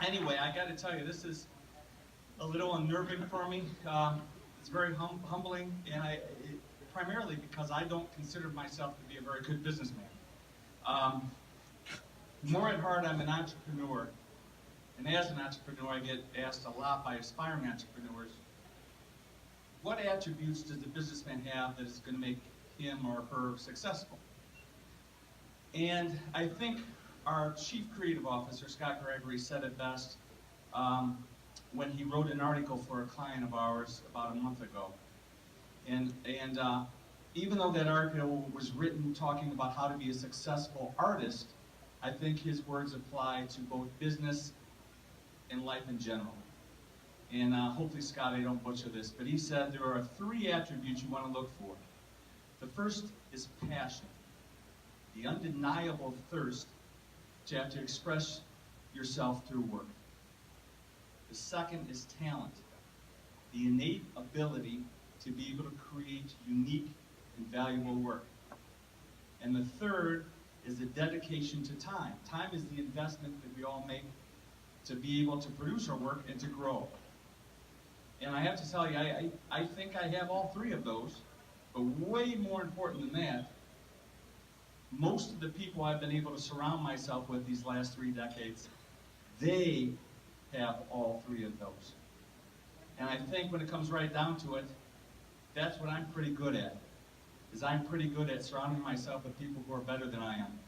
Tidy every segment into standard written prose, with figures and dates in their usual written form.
Anyway, I got to tell you, this is a little unnerving for me. It's very humbling, and primarily because I don't consider myself to be a very good businessman. More at heart, I'm an entrepreneur, and as an entrepreneur, I get asked a lot by aspiring entrepreneurs, what attributes does the businessman have that is going to make him or her successful? And I think our Chief Creative Officer, Scott Gregory, said it best when he wrote an article for a client of ours about a month ago. And even though that article was written talking about how to be a successful artist, I think his words apply to both business and life in general. And hopefully, Scott, I don't butcher this, but he said there are 3 attributes you want to look for. The first is passion, the undeniable thirst to have to express yourself through work. The second is talent, the innate ability to be able to create unique and valuable work. And the third is the dedication to time. Time is the investment that we all make to be able to produce our work and to grow. And I have to tell you, I think I have all 3 of those, but way more important than that, most of the people I've been able to surround myself with these last 3 decades, they have all 3 of those. And I think when it comes right down to it, that's what I'm pretty good at, is I'm pretty good at surrounding myself with people who are better than I am.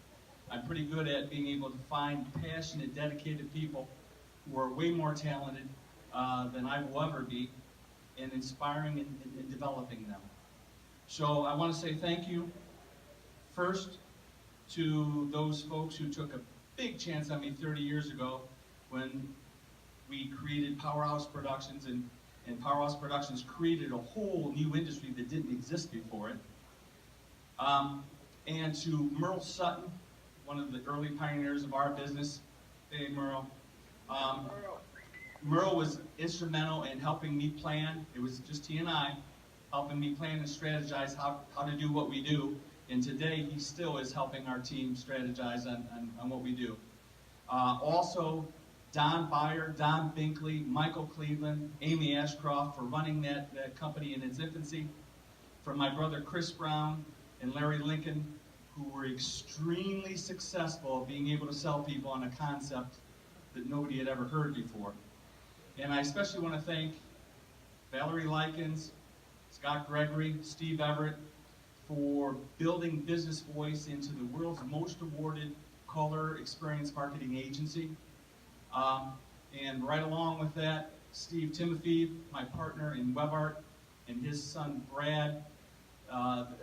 I'm pretty good at being able to find passionate, dedicated people who are way more talented than I will ever be, and inspiring and developing them. So I want to say thank you first to those folks who took a big chance on me 30 years ago when we created Powerhouse Productions, and Powerhouse Productions created a whole new industry that didn't exist before it. And to Merle Sutton, one of the early pioneers of our business. Hey, Merle. Merle was instrumental in helping me plan. It was just he and I helping me plan and strategize how to do what we do. And today, he still is helping our team strategize on what we do. Also, Don Byer, Don Binkley, Michael Cleveland, Amy Ashcroft for running that company in its infancy. From my brother Chris Brown and Larry Lincoln, who were extremely successful at being able to sell people on a concept that nobody had ever heard before. And I especially want to thank Valerie Likens, Scott Gregory, Steve Everett, for building Business Voice into the world's most awarded color experience marketing agency. And right along with that, Steve Timothy, my partner in web art, and his son Brad.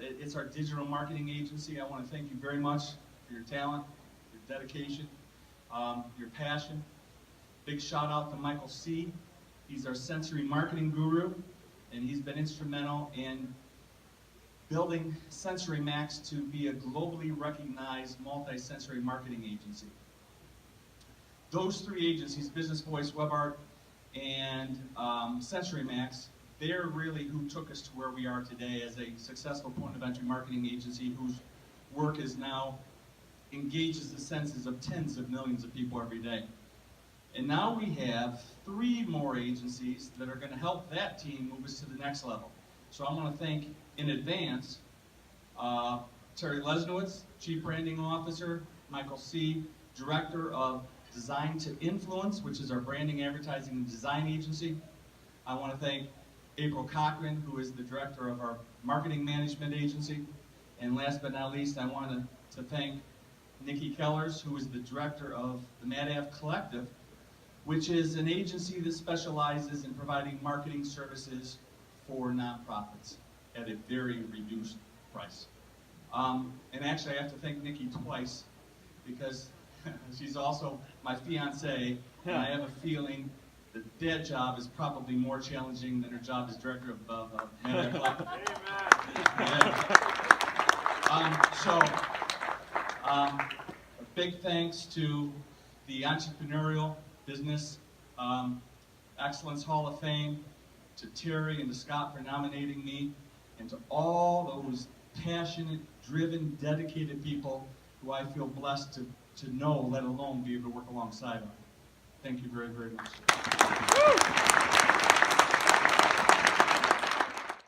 It's our digital marketing agency. I want to thank you very much for your talent, your dedication, your passion. Big shout out to Michael C. He's our sensory marketing guru, and he's been instrumental in building Sensory Max to be a globally recognized multi-sensory marketing agency. Those 3 agencies, Business Voice, Web Art, and Sensory Max, they're really who took us to where we are today as a successful point of entry marketing agency whose work is now engages the senses of tens of millions of people every day. And now we have 3 more agencies that are going to help that team move us to the next level. So I want to thank in advance Terry Lesnowitz, Chief Branding Officer, Michael C., Director of Design to Influence, which is our branding, advertising, and design agency. I want to thank April Cochran, who is the Director of our Marketing Management Agency. And last but not least, I want to thank Nikki Kellers, who is the Director of the MadAve Collective, which is an agency that specializes in providing marketing services for nonprofits at a very reduced price. And actually, I have to thank Nikki twice because she's also my fiance, and I have a feeling that job is probably more challenging than her job as director of MadAve Collective. A big thanks to the Entrepreneurial Business Excellence Hall of Fame, to Terry and to Scott for nominating me, and to all those passionate, driven, dedicated people who I feel blessed to know, let alone be able to work alongside of. Thank you very, very much.